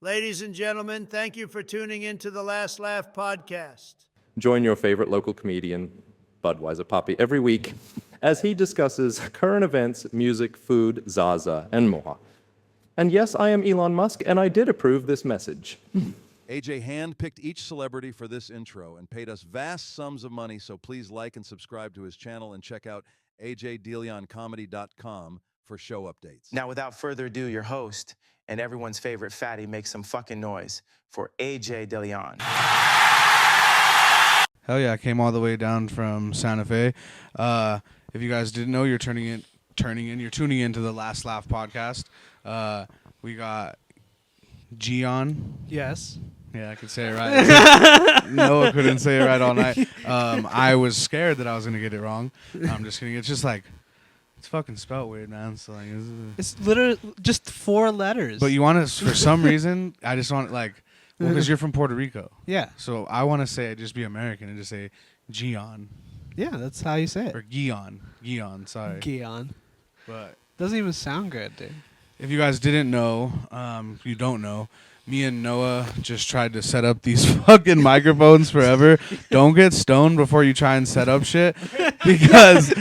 Ladies and gentlemen, thank you for tuning in to the Last Laugh podcast. Join your favorite local comedian, Budweiser Poppy, every week as he discusses current events, music, food, Zaza, and more. And yes, I am Elon Musk, and I did approve this message. AJ handpicked each celebrity for this intro and paid us vast sums of money, so please like and subscribe to his channel and check out AJDeLeonComedy.com for show updates. Now, without further ado, your host and everyone's favorite fatty makes some fucking noise for AJ DeLeon. Hell yeah, I came all the way down from Santa Fe. If you guys didn't know, you're tuning in to the Last Laugh podcast. We got Gian. Yes. Yeah, I could say it right. Noah couldn't say it right all night. I was scared that I was going to get it wrong. I'm just kidding. It's just like, it's fucking spelled weird, man. So like, It's literally just 4 letters. but you want to, for some reason, I just want like, well, because you're from Puerto Rico. Yeah. So I want to say, just be American and just say Gian. Yeah, that's how you say it. Or Gian. Gian, sorry. Gian. But Doesn't even sound good, dude. if you guys didn't know, you don't know, me and Noah just tried to set up these fucking microphones forever. Don't get stoned before you try and set up shit, because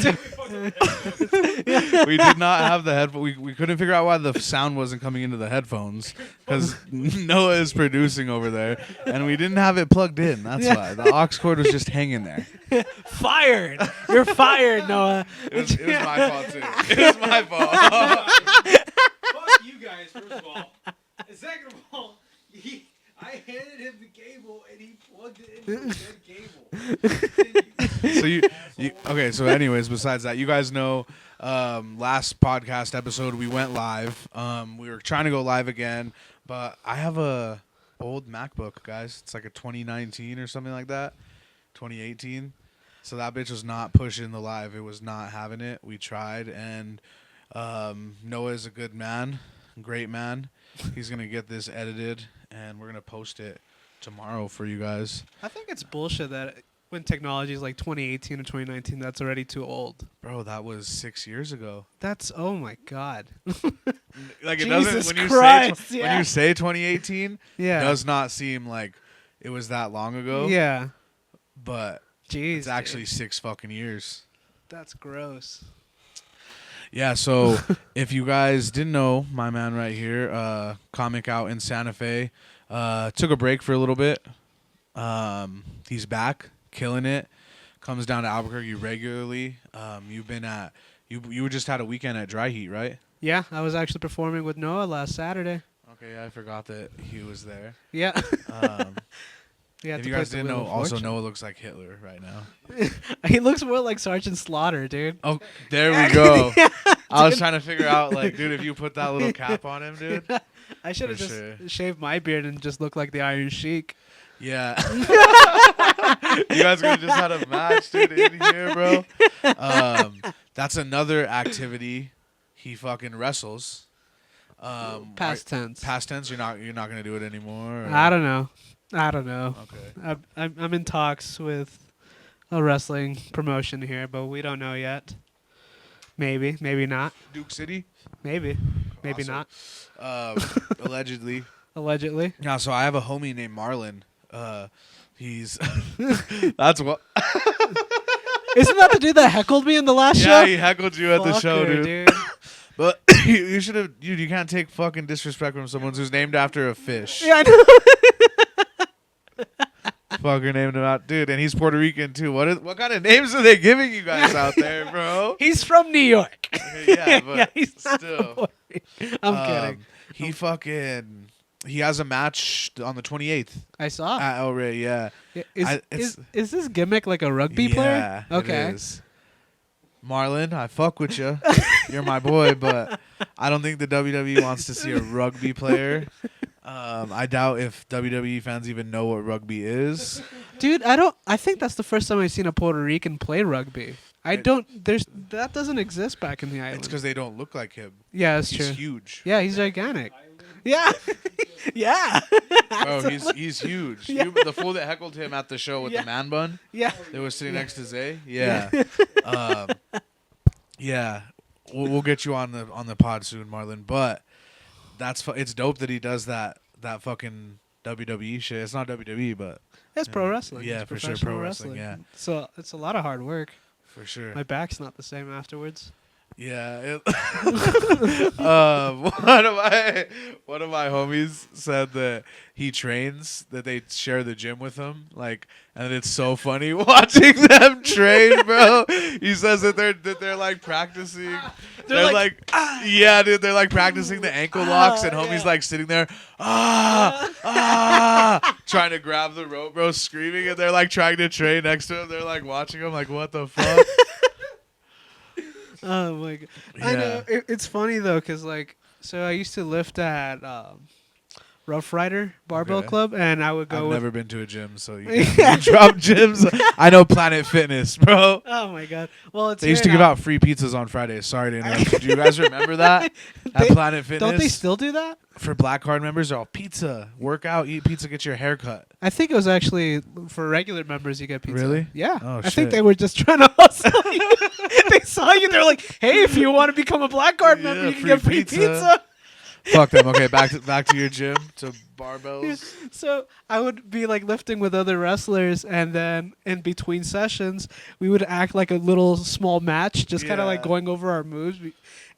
we did not have the headphone. We couldn't figure out why the sound wasn't coming into the headphones, because Noah is producing over there, and we didn't have it plugged in. That's why. The aux cord was just hanging there. Fired! You're fired, Noah. It was my fault, too. It was my fault. Fuck you guys, first of all. And second of all, I handed him the cable and he plugged it into the dead cable. So you okay, so anyways, besides that, you guys know last podcast episode we went live. We were trying to go live again, but I have a old MacBook, guys. It's like a 2019 or something like that. 2018. So that bitch was not pushing the live. It was not having it. We tried, and Noah is a good man, great man. He's going to get this edited, and we're going to post it tomorrow for you guys. I think it's bullshit that when technology is like 2018 or 2019, that's already too old. Bro, that was 6 years ago. That's, oh my God. Like it Jesus doesn't Christ, when you say 2018, Yeah. it does not seem like it was that long ago. Yeah. But Jeez. it's actually dude. 6 fucking years. That's gross. Yeah, so if you guys didn't know, my man right here, comic out in Santa Fe, took a break for a little bit. He's back, killing it. Comes down to Albuquerque regularly. You've been at you just had a weekend at Dry Heat, right? Yeah, I was actually performing with Noah last Saturday. Okay, I forgot that he was there. Yeah. If you guys didn't know, also Noah looks like Hitler right now. He looks more like Sergeant Slaughter, dude. Oh, there we go. I was trying to figure out, like, dude, if you put that little cap on him, dude. I should have For just sure. shaved my beard and just looked like the Iron Sheik. Yeah. You guys could have just had a match, dude, in here, bro. That's another activity. He fucking wrestles. Past tense. Past tense. You're not gonna do it anymore. Or? I don't know. Okay. I'm in talks with a wrestling promotion here, but we don't know yet. Maybe not. Duke City. Maybe Awesome. not. Allegedly. Allegedly. Yeah. So I have a homie named Marlon. He's that's what. Isn't that the dude that heckled me in the last show? Yeah, he heckled you at the show, Fucker, dude. But you should have. You can't take fucking disrespect from someone who's named after a fish. Yeah, I know. Fucker named him out, dude, and he's Puerto Rican too. What kind of names are they giving you guys out there, bro? He's from New York. Okay, yeah, but he's not still. from Puerto Rico. I'm kidding. He has a match on the 28th I saw. at El Rey. Yeah, Is this gimmick like a rugby player? Yeah, Okay. It is. Marlon, I fuck with you. You're my boy, but I don't think the WWE wants to see a rugby player. I doubt if WWE fans even know what rugby is. Dude, I think that's the first time I've seen a Puerto Rican play rugby. That doesn't exist back in the island. It's because they don't look like him. Yeah, that's He's true. huge. Yeah, he's gigantic. Yeah. Yeah. Bro, he's huge. Yeah. The fool that heckled him at the show with Yeah. the man bun Yeah. that was sitting next to Zay. Yeah. Yeah. We'll get you on the pod soon, Marlon. But it's dope that he does that that fucking WWE shit. It's not WWE, but It's pro wrestling. Yeah, It's for sure, professional pro wrestling, yeah. So it's a lot of hard work. for sure. My back's not the same afterwards. Yeah. One of my homies said that he trains, that they share the gym with him, like, and it's so funny watching them train, bro. He says that they're like practicing. They're like, yeah, dude, they're like practicing the ankle locks, and homie's like sitting there, trying to grab the rope, bro, screaming, and they're like trying to train next to him. They're like watching him, like, what the fuck? Oh my god! I know it's funny though, cause like, so I used to lift at Rough Rider Barbell Okay. Club, and I would go. I've with- never been to a gym, so you drop gyms. I know Planet Fitness, bro. Oh my god! Well, it's They used to give out free pizzas on Fridays. Sorry to interrupt. Do you guys remember that at Planet Fitness? Don't they still do that? For Black Card members, they're all pizza, work out, eat pizza, get your hair cut. I think it was actually for regular members. You get pizza. Really? Yeah. Oh, I shit. think they were just trying to hustle you. They saw you. They're like, "Hey, if you want to become a Black Card member, Yeah, you can free get free pizza." pizza." Fuck them. Okay, back to your gym, to barbells. So I would be like lifting with other wrestlers, and then in between sessions, we would act like a little small match, just kind of like Yeah. going over our moves.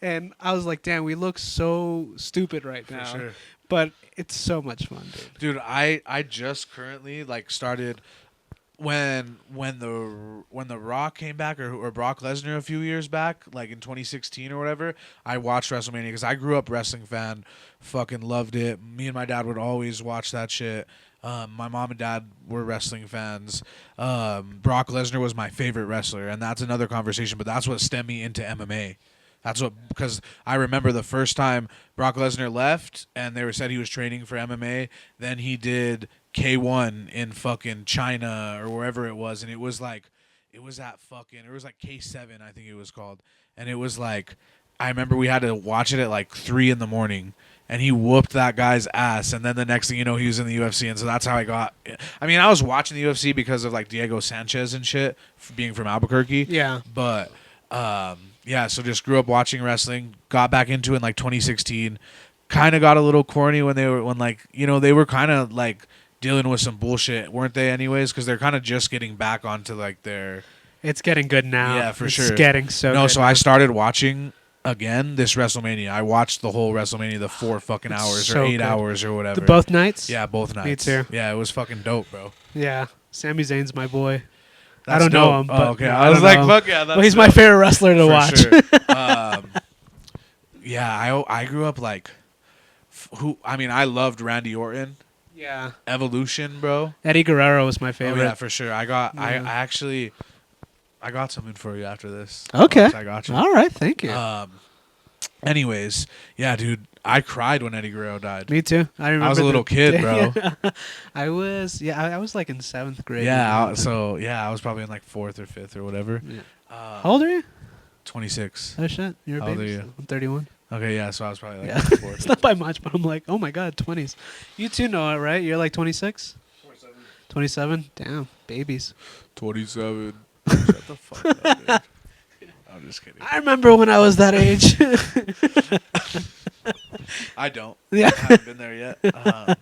And I was like, "Damn, we look so stupid right now." For sure. But it's so much fun, dude. Dude, I just currently like started when the Rock came back, or Brock Lesnar a few years back, like in 2016 or whatever. I watched WrestleMania because I grew up wrestling fan, fucking loved it. Me and my dad would always watch that shit. My mom and dad were wrestling fans. Brock Lesnar was my favorite wrestler, and that's another conversation. But that's what stemmed me into MMA. That's what, because I remember the first time Brock Lesnar left and they said he was training for MMA. Then he did K1 in fucking China or wherever it was, and it was like K7, I think it was called, and it was like, I remember we had to watch it at like 3 a.m, and he whooped that guy's ass, and then the next thing you know, he was in the UFC, and so that's how I got. I mean, I was watching the UFC because of like Diego Sanchez and shit, being from Albuquerque. Yeah. But yeah, so just grew up watching wrestling, got back into it in like 2016. Kind of got a little corny when they were kind of like dealing with some bullshit, weren't they? Anyways, because they're kind of just getting back onto like their. It's getting good now. Yeah, for it's sure. It's getting so. No, good so now. I started watching again this WrestleMania. I watched the whole WrestleMania, the 4 fucking It's hours so or 8 good. hours or whatever. Both nights. Yeah, both nights. too. Yeah, it was fucking dope, bro. Yeah. Sami Zayn's my boy. That's I don't know dope. him. Oh, But okay. no, I was don't like, know him. fuck yeah, that's Well, he's my dope. favorite wrestler to For watch. sure. Yeah, I grew up like, I loved Randy Orton. Yeah. Evolution, bro. Eddie Guerrero was my Oh favorite. yeah, for sure. I got Yeah. I got something for you after this. Okay. I got you. All right. Thank you. Anyways, yeah, dude, I cried when Eddie Guerrero died. Me too. I remember. I was a little kid, bro. I was. Yeah. I was like in 7th grade. Yeah, I was probably in like 4th or 5th or whatever. Yeah. How old are you? 26. Oh shit. You're a How old baby. are you? I'm 31. Okay, yeah, so I was probably like Yeah. 4th. It's not by much, but I'm like, oh my god, 20s. You too know it, right? You're like 26. 27. Damn, babies. 27. Shut the fuck up, dude. I'm just kidding. I remember when I was that age. I don't. Yeah. I haven't been there yet.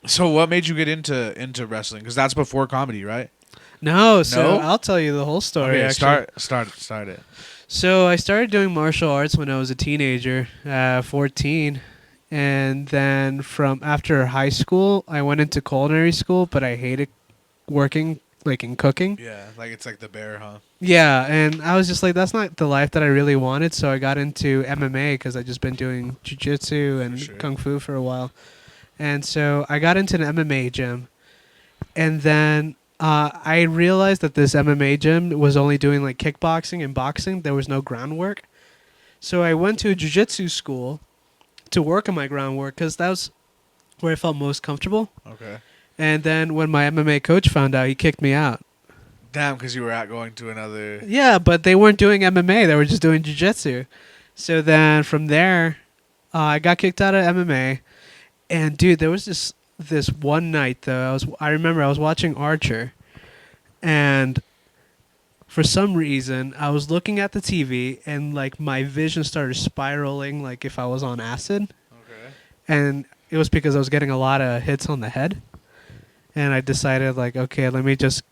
So what made you get into wrestling? Because that's before comedy, right? No, so No? I'll tell you the whole story. Okay, actually. start it. So I started doing martial arts when I was a teenager, 14, and then from after high school, I went into culinary school, but I hated working like in cooking. Yeah, like it's like the bear, huh? Yeah, and I was just like, that's not the life that I really wanted. So I got into MMA because I just been doing jiu-jitsu and sure. kung fu for a while, and so I got into an MMA gym, and then I realized that this MMA gym was only doing like kickboxing and boxing. There was no groundwork. So I went to a jiu-jitsu school to work on my groundwork because that was where I felt most comfortable. Okay. And then when my MMA coach found out, he kicked me out. Damn, because you were going to another. Yeah, but they weren't doing MMA. They were just doing jiu-jitsu. So then from there, I got kicked out of MMA. And dude, there was this one night though. I remember I was watching Archer, and for some reason I was looking at the TV and like my vision started spiraling like if I was on acid. Okay. And it was because I was getting a lot of hits on the head, and I decided like, okay, let me just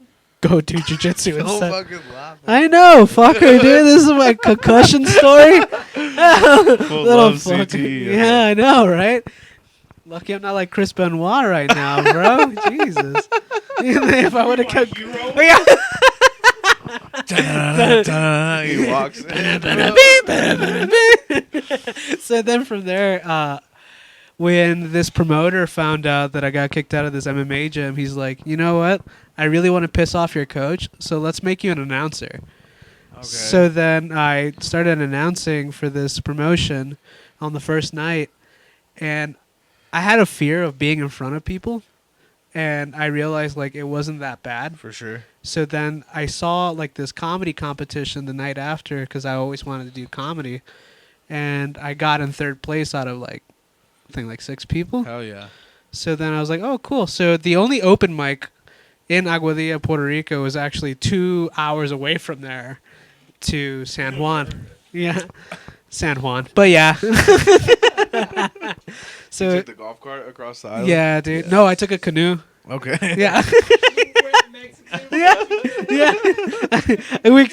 go do jujitsu No instead. fucking laughing. I know, fucker, dude. This is my concussion story. Full love CTE. Yeah, I know, right? Lucky I'm not like Chris Benoit right now, bro. Jesus. If I would have kept. Yeah. Da-da-da-da-da. He walks in. So then from there, when this promoter found out that I got kicked out of this MMA gym, he's like, you know what? I really want to piss off your coach, so let's make you an announcer. Okay. So then I started announcing for this promotion on the first night, and I had a fear of being in front of people, and I realized like it wasn't that bad. For sure. So then I saw like this comedy competition the night after because I always wanted to do comedy, and I got in third place out of like I think like 6 people. Hell yeah. So then I was like, oh cool. So the only open mic in Aguadilla, Puerto Rico, was actually 2 hours away from there to San Juan. Yeah, San Juan. But yeah. So You took the golf cart across the island? yeah, dude. No, I took a canoe. Okay. Yeah. Yeah, yeah. And we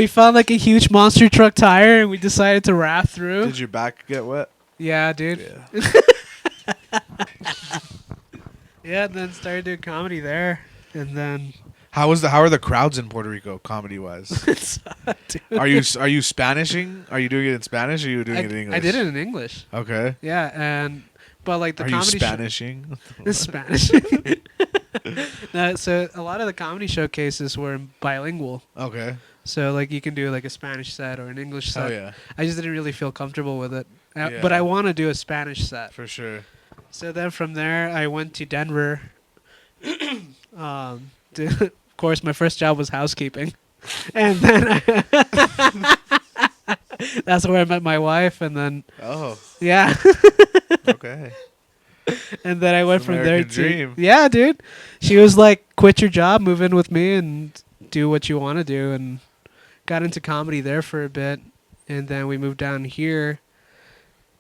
found like a huge monster truck tire, and we decided to raft through. Did your back get wet? Yeah, dude. Yeah. Yeah, and then started doing comedy there, and then How are the crowds in Puerto Rico comedy wise? dude, Are you Spanishing? Are you doing it in Spanish or are you doing it in English? I did it in English. Okay. Yeah, but like the Are you comedy Spanishing? Spanish. No, so a lot of the comedy showcases were bilingual. Okay. So like you can do like a Spanish set or an English set. Oh yeah, I just didn't really feel comfortable with it. Yeah. But I want to do a Spanish set. for sure. So then from there I went to Denver. Of course my first job was housekeeping. And then that's where I met my wife, and then Oh, yeah. okay. And then I went It's from there American to dream. yeah, dude. She was like, "Quit your job, move in with me, and do what you want to do." And got into comedy there for a bit, and then we moved down here.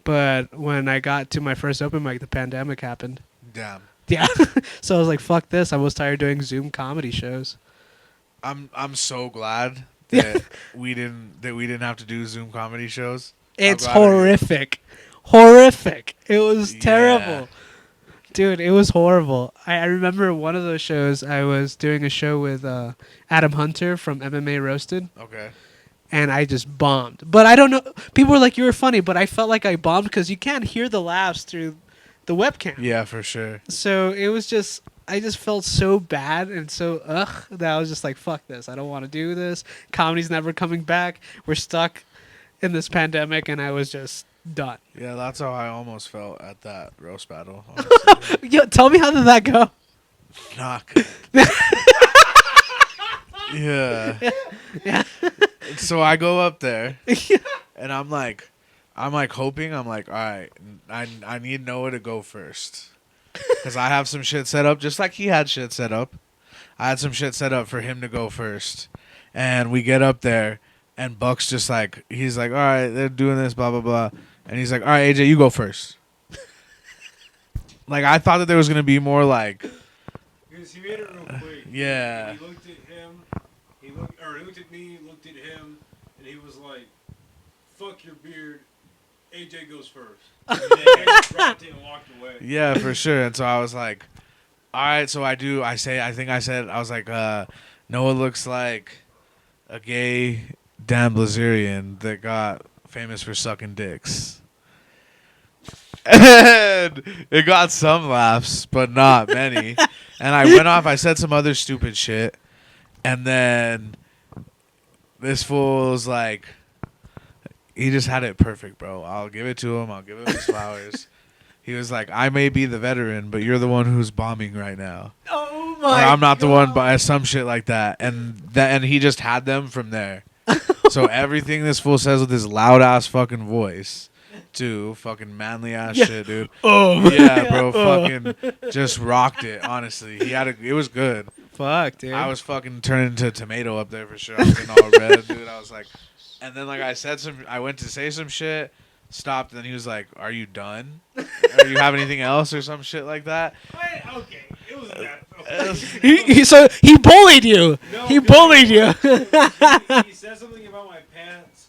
But when I got to my first open mic, the pandemic happened. Damn. Yeah, so I was like, "Fuck this!" I was tired doing Zoom comedy shows. I'm so glad Yeah. that we didn't have to do Zoom comedy shows. It's I'm glad we- horrific, horrific. It was Yeah. terrible. Dude, it was horrible. I remember one of those shows, I was doing a show with Adam Hunter from MMA Roasted, Okay. and I just bombed. But I don't know. People were like, you were funny, but I felt like I bombed because you can't hear the laughs through the webcam. Yeah, for sure. So it was just, I just felt so bad and so that I was just like, fuck this. I don't want to do this. Comedy's never coming back. We're stuck in this pandemic, and I was just done. Yeah, that's how I almost felt at that roast battle. Honestly. Yo, tell me, how did that go? Not good. Yeah. Yeah. So I go up there, and I'm like hoping. I'm like, all right, I need Noah to go first, because I have some shit set up, just like he had shit set up. I had some shit set up for him to go first, and we get up there, and Buck's just like, he's like, all right, they're doing this, blah blah blah, and he's like, all right, AJ, you go first. Like, I thought that there was gonna be more like, Because he made it real quick. Yeah. He looked at him. He looked at me. Looked at him, and he was like, "Fuck your beard." AJ goes first. And then AJ dropped it and walked away. yeah, for sure. And so I was like, all right, so I was like, Noah looks like a gay Dan Blazerian that got famous for sucking dicks. And it got some laughs, but not many. And I went off, I said some other stupid shit. And then this fool was like, he just had it perfect, bro. I'll give it to him. I'll give him his flowers. He was like, I may be the veteran, but you're the one who's bombing right now. Oh Or I'm not the one, but some shit like that. And he just had them from there. So everything this fool says with his loud ass fucking voice, too, fucking manly ass shit, dude. Oh, Yeah, bro, fucking just rocked it. Honestly, it was good. fuck, dude. I was fucking turning into a tomato up there for sure. I was getting all red, dude. I was like, and then like I went to say some shit. stopped, and then he was like, "Are you done? Or do you have anything else or some shit like that?" Okay, it was that. So he bullied you. No, He no, bullied you. he said something about my pants,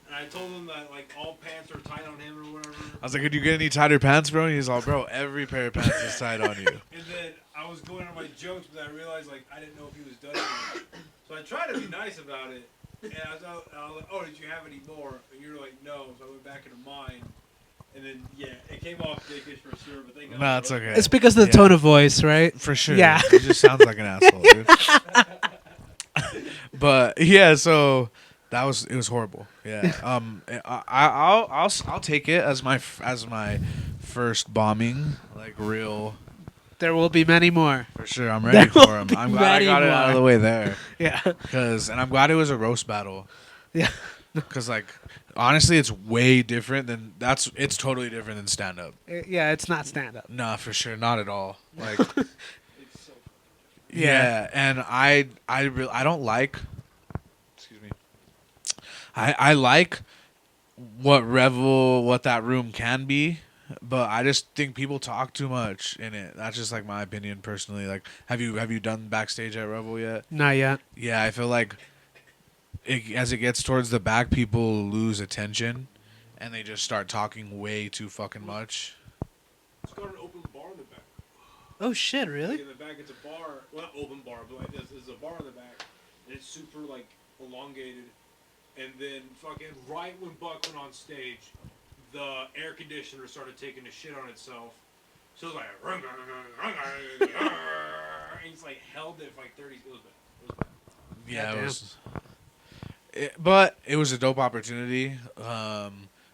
and I told him that like all pants are tight on him or whatever. I was like, "Could you get any tighter pants, bro?" And he's all, "Bro, every pair of pants is tight on you." And then I was going on my jokes, but I realized like I didn't know if he was done yet. So I tried to be nice about it, and I was like, "Oh, did you have any more?" And you were like, "No." So I went back into mine, and then it came off dickish for sure. But thank God. No, it's okay. It's because of the tone of voice, right? For sure. Yeah. He just sounds like an asshole, dude. But yeah, so it was horrible. Yeah. I'll take it as my first bombing, like real. There will be many more. For sure, I'm ready for him. be I'm glad I many got it out of more. the way there. Yeah. And I'm glad it was a roast battle. Yeah. Because like honestly, it's way different than it's totally different than stand up. Yeah, it's not stand up. Nah, for sure, not at all. Like. It's so Yeah, and I don't like. Excuse me. I like what that room can be, but I just think people talk too much in it. That's just like my opinion personally. Like, have you done backstage at Revel yet? Not yet. Yeah, I feel like as it gets towards the back, people lose attention, and they just start talking way too fucking much. It's got an open bar in the back. Oh shit! Really? In the back, it's a bar. Well, not open bar, but like this is a bar in the back, and it's super like elongated. And then fucking right when Buck went on stage, the air conditioner started taking a shit on itself. So it was like, and he's like held it for like 30. It was bad. It was bad. Yeah, Goddamn. but it was a dope opportunity.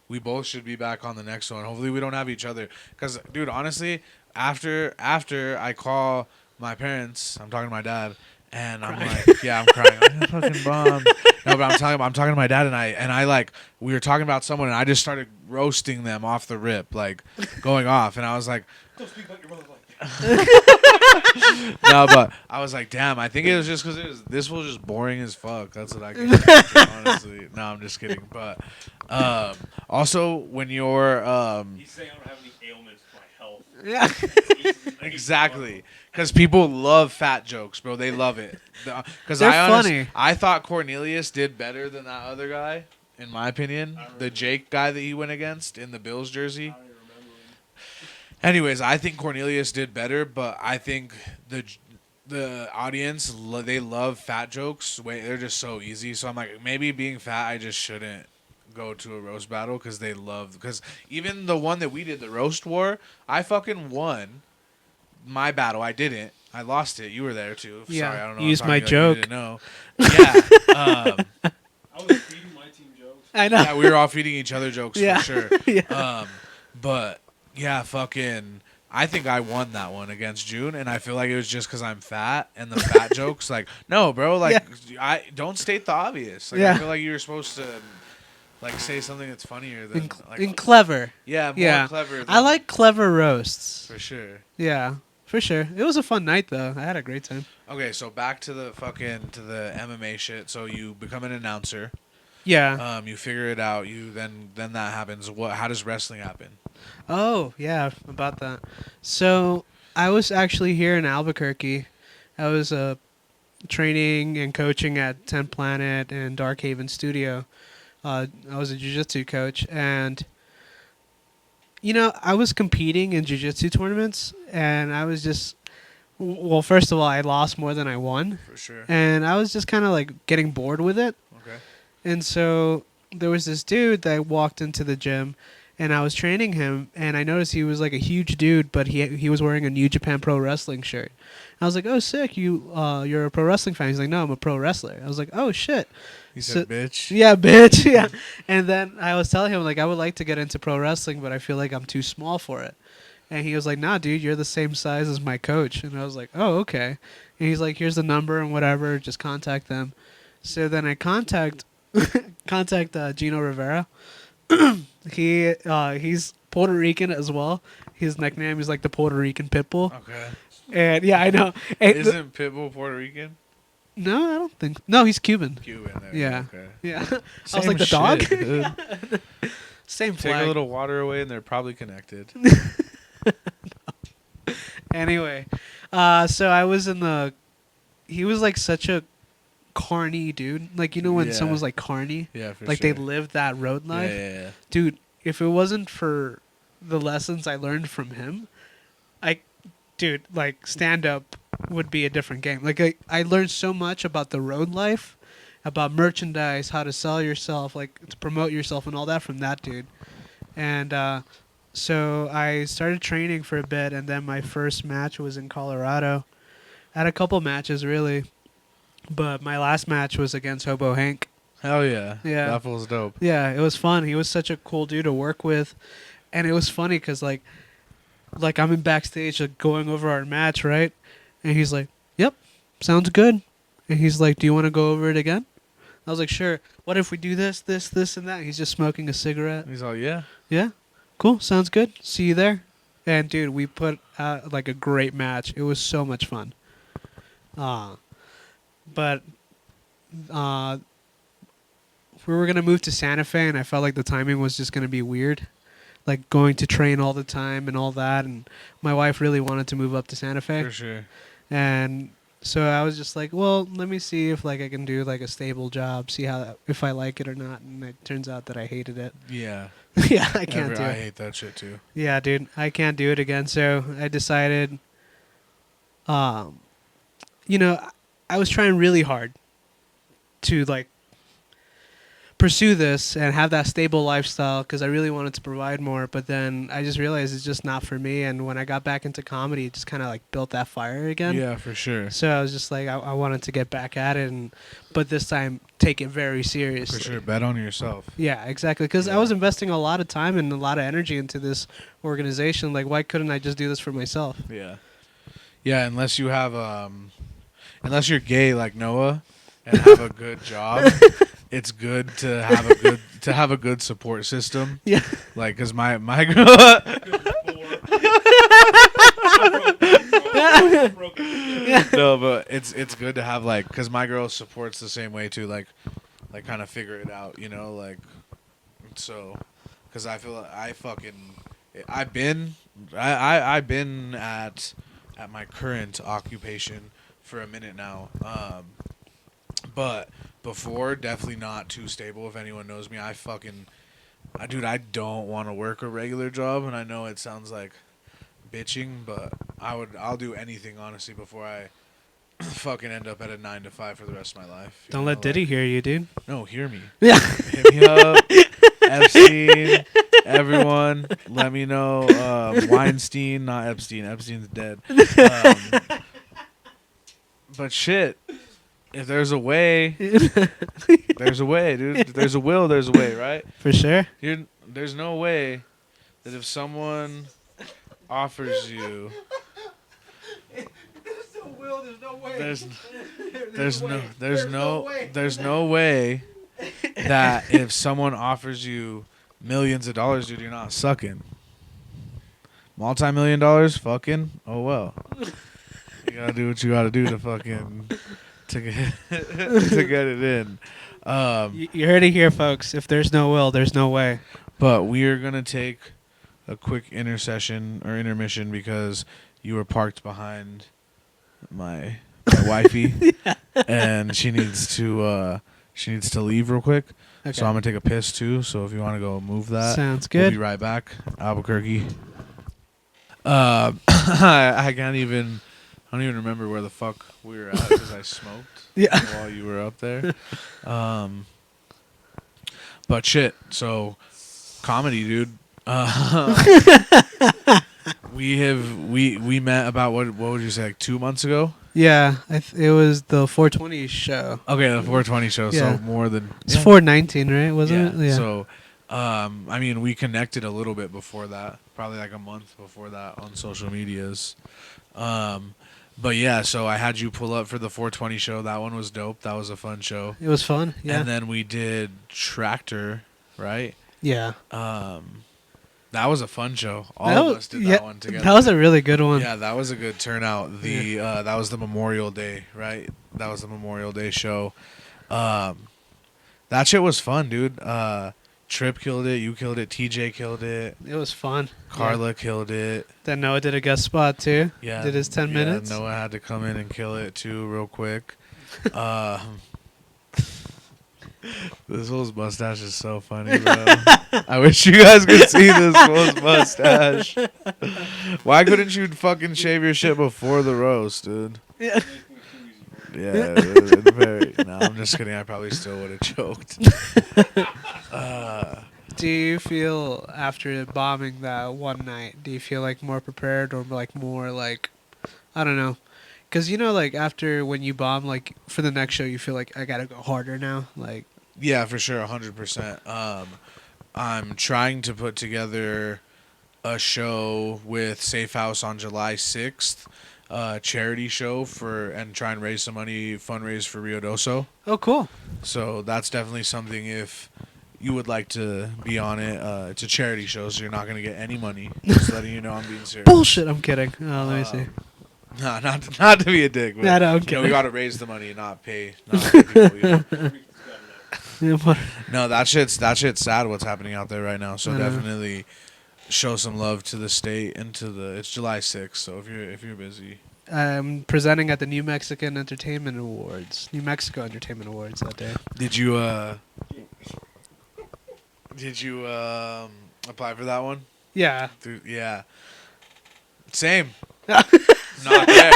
We both should be back on the next one. Hopefully, we don't have each other. Cause, dude, honestly, after I call my parents, I'm talking to my dad, and I'm like, yeah, I'm crying. I'm fucking bummed. No, but I'm talking to my dad, and I like we were talking about someone, and I just started roasting them off the rip, like going off, and I was like. Don't speak about your brother like that. No, but I was like, damn, I think it was just because this was just boring as fuck. That's what I get, honestly. No, I'm just kidding. But also, when you're He's saying I don't have any ailments to my health. Yeah. exactly, because people love fat jokes, bro. They love it. Because They're funny. I thought Cornelius did better than that other guy, in my opinion. The Jake guy that he went against in the Bills jersey. I don't even remember him. Anyways, I think Cornelius did better, but I think the audience they love fat jokes. They're just so easy. So I'm like, maybe being fat, I just shouldn't go to a roast battle because they love. Because even the one that we did, the roast war, I fucking won my battle. I didn't. I lost it. You were there too. Yeah, Sorry, I don't know. use I'm my talking like you joke. didn't know. Yeah. I was feeding my team jokes. I know. Yeah, we were all feeding each other jokes Yeah. for sure. Yeah. But yeah, fucking. I think I won that one against June, and I feel like it was just because I'm fat and the fat jokes. Like, no, bro, like I don't state the obvious. Like, Yeah. I feel like you were supposed to like say something that's funnier than like And clever. yeah, more Yeah. clever. I like clever roasts. for sure. Yeah, for sure. It was a fun night though. I had a great time. Okay, so back to the MMA shit. So you become an announcer. Yeah. You figure it out. You then that happens. How does wrestling happen? Oh, yeah, about that. So, I was actually here in Albuquerque. I was training and coaching at 10 Planet and Dark Haven Studio. I was a jiu-jitsu coach, and, I was competing in jiu-jitsu tournaments, and I was just, well, first of all, I lost more than I won, For sure. and I was just kind of, like, getting bored with it. Okay. And so, there was this dude that walked into the gym, and I was training him, and I noticed he was like a huge dude, but he was wearing a New Japan Pro Wrestling shirt. I was like, "Oh, sick! You're a pro wrestling fan." He's like, "No, I'm a pro wrestler." I was like, "Oh shit!" He So- said, "Bitch." Yeah, bitch. Yeah. And then I was telling him like I would like to get into pro wrestling, but I feel like I'm too small for it. And he was like, "Nah, dude, you're the same size as my coach." And I was like, "Oh, okay." And he's like, "Here's the number and whatever. Just contact them." So then I contact Gino Rivera. He's Puerto Rican as well. His nickname is like the Puerto Rican Pitbull. Okay. And yeah, I know. And Isn't Pitbull Puerto Rican? no, I don't think. No, he's Cuban. Cuban. There Yeah. Okay. Yeah. I was Same like the dog. shit, dude. Same Take flag. a little water away, and they're probably connected. Anyway, so I was in the. He was like such a carny dude. Like when Yeah. someone's like carny, Yeah, for like sure. they lived that road Yeah, life. yeah. Dude, if it wasn't for the lessons I learned from him, like stand up would be a different game. Like I learned so much about the road life, about merchandise, how to sell yourself, like to promote yourself and all that from that dude. And so I started training for a bit, and then my first match was in Colorado. I had a couple matches really, but my last match was against Hobo Hank. Hell yeah. Yeah. That feels dope. Yeah, it was fun. He was such a cool dude to work with, and it was funny because like I'm in backstage like, going over our match, right? And he's like, "Yep, sounds good." And he's like, "Do you want to go over it again?" I was like, "Sure. What if we do this, this, this, and that?" He's just smoking a cigarette. He's all, yeah. Yeah, cool. Sounds good. See you there. And dude, we put out like a great match. It was so much fun. But we were gonna move to Santa Fe, and I felt like the timing was just gonna be weird, like going to train all the time and all that. And my wife really wanted to move up to Santa Fe, For sure. and so I was just like, well, let me see if like I can do like a stable job, see if I like it or not. And it turns out that I hated it. Yeah. Yeah, I can't do I it. hate that shit too. Yeah, dude, I can't do it again. So I decided, I was trying really hard to like pursue this and have that stable lifestyle because I really wanted to provide more. But then I just realized it's just not for me. And when I got back into comedy, it just kind of like built that fire again. Yeah, for sure. So I was just like, I wanted to get back at it, but this time take it very seriously. For sure. Bet on yourself. Yeah, exactly. Because I was investing a lot of time and a lot of energy into this organization. Like, why couldn't I just do this for myself? Yeah. Yeah, unless you have unless you're gay like Noah and have a good job, it's good to have a good support system. Yeah. Like, cause my girl. No, but it's good to have like, cause my girl supports the same way too. Like kind of figure it out, like. So, cause I feel like I've been at my current occupation for a minute now. But before, definitely not too stable. If anyone knows me, I don't want to work a regular job, and I know it sounds like bitching, but I'll do anything honestly before I fucking end up at a 9 to 5 for the rest of my life. Don't let Diddy hear you, dude. No, hear me. Yeah. Hit me up. Epstein, everyone, let me know. Weinstein, not Epstein. Epstein's dead. But shit, if there's a way, there's a way, dude. If there's a will, there's a way, right? For sure. There's no way that if someone offers you, there's no way that if someone offers you millions of dollars, dude, you're not sucking. Multi-million dollars, fucking, oh well. You gotta do what you gotta do to fucking to get it in. You heard it here, folks. If there's no will, there's no way. But we are gonna take a quick intermission because you were parked behind my wifey, and she needs to leave real quick. Okay. So I'm gonna take a piss too. So if you want to go move that, Sounds We'll good. be right back. Albuquerque. I don't even remember where the fuck we were at because I smoked while you were up there. But shit. So comedy, dude. We met about what would you say, like 2 months ago? Yeah, it was the 420 show. Okay, the 420 show. Yeah. So more than It's 419, right? Wasn't it? Yeah. So, I mean, we connected a little bit before that, probably like a month before that on social medias. But yeah, so I had you pull up for the 420 show. That one was dope. That was a fun show. It was fun. Yeah. And then we did Tractor, right? Yeah. That was a fun show. All of us did that one together. That was a really good one. Yeah, that was a good turnout. That was the Memorial Day, right? That was the Memorial Day show. That shit was fun, dude. Trip killed it. You killed it. TJ killed it. It was fun. Carla killed it. Then Noah did a guest spot too. Yeah, Did his 10 minutes. Noah had to come in and kill it too, real quick. This fool's mustache is so funny, bro. I wish you guys could see this fool's mustache. Why couldn't you fucking shave your shit before the roast, dude? Yeah. Yeah, it's very. No, I'm just kidding. I probably still would have choked. Do you feel after bombing that one night? Do you feel like more prepared or like more like, I don't know, because like after when you bomb, like for the next show, you feel like I gotta go harder now. Like, Yeah, for sure, 100%. I'm trying to put together a show with Safe House on July 6th, charity show and try and raise some money, fundraise for Rio Doso. oh, cool. So that's definitely something if you would like to be on it. It's a charity show, so you're not going to get any money. Just letting you know I'm being serious. Bullshit. I'm kidding. Oh, let me see. Nah, not to be a dick. But, No, I'm we kidding. got to raise the money, not pay people. Yeah, but- No, that shit's sad what's happening out there right now. So I know. definitely show some love to the state and it's July 6th. So if you're busy. I'm presenting at the New Mexico Entertainment Awards that day. Did you apply for that one? Yeah. Yeah. Same. Not there.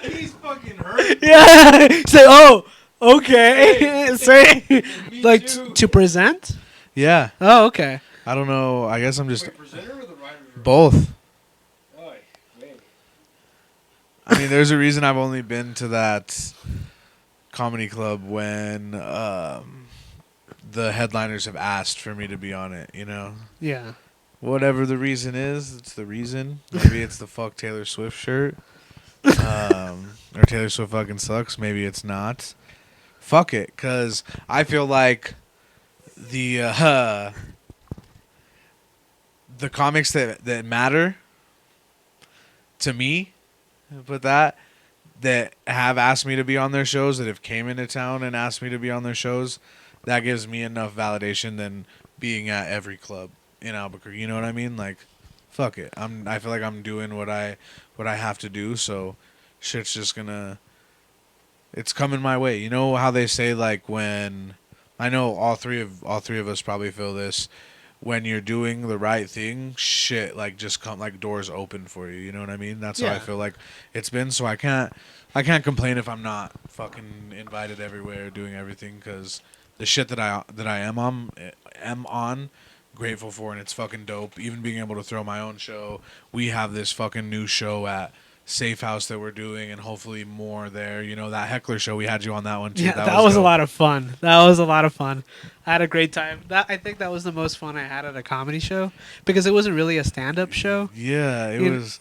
He's fucking hurt. Yeah. Say, oh, okay. Say, Me like too. to present. Yeah. Oh, okay. I don't know. I guess I'm just Wait, presenter or the writer's room? both. Oh, wait. I mean, there's a reason I've only been to that comedy club when the headliners have asked for me to be on it, Yeah. Whatever the reason is, it's the reason. Maybe it's the fuck Taylor Swift shirt. Or Taylor Swift fucking sucks. Maybe it's not. Fuck it, because I feel like the comics that matter to me, put that have asked me to be on their shows, that have came into town and asked me to be on their shows, that gives me enough validation than being at every club in Albuquerque. You know what I mean? Like, fuck it. I feel like I'm doing what I have to do, so shit's just it's coming my way. You know how they say, like, when I know all three of us probably feel this, when you're doing the right thing, shit like just come, like doors open for you. You know what I mean? That's how I Yeah. feel like it's been. So I can't complain if I'm not fucking invited everywhere, doing everything, because the shit that I am on, grateful for, and it's fucking dope. Even being able to throw my own show. We have this fucking new show at Safe House that we're doing, and hopefully more there. That heckler show, we had you on that one too. Yeah, that was a dope. lot of fun. That was a lot of fun. I had a great time. I think that was the most fun I had at a comedy show, because it wasn't really a stand-up show. Yeah, it was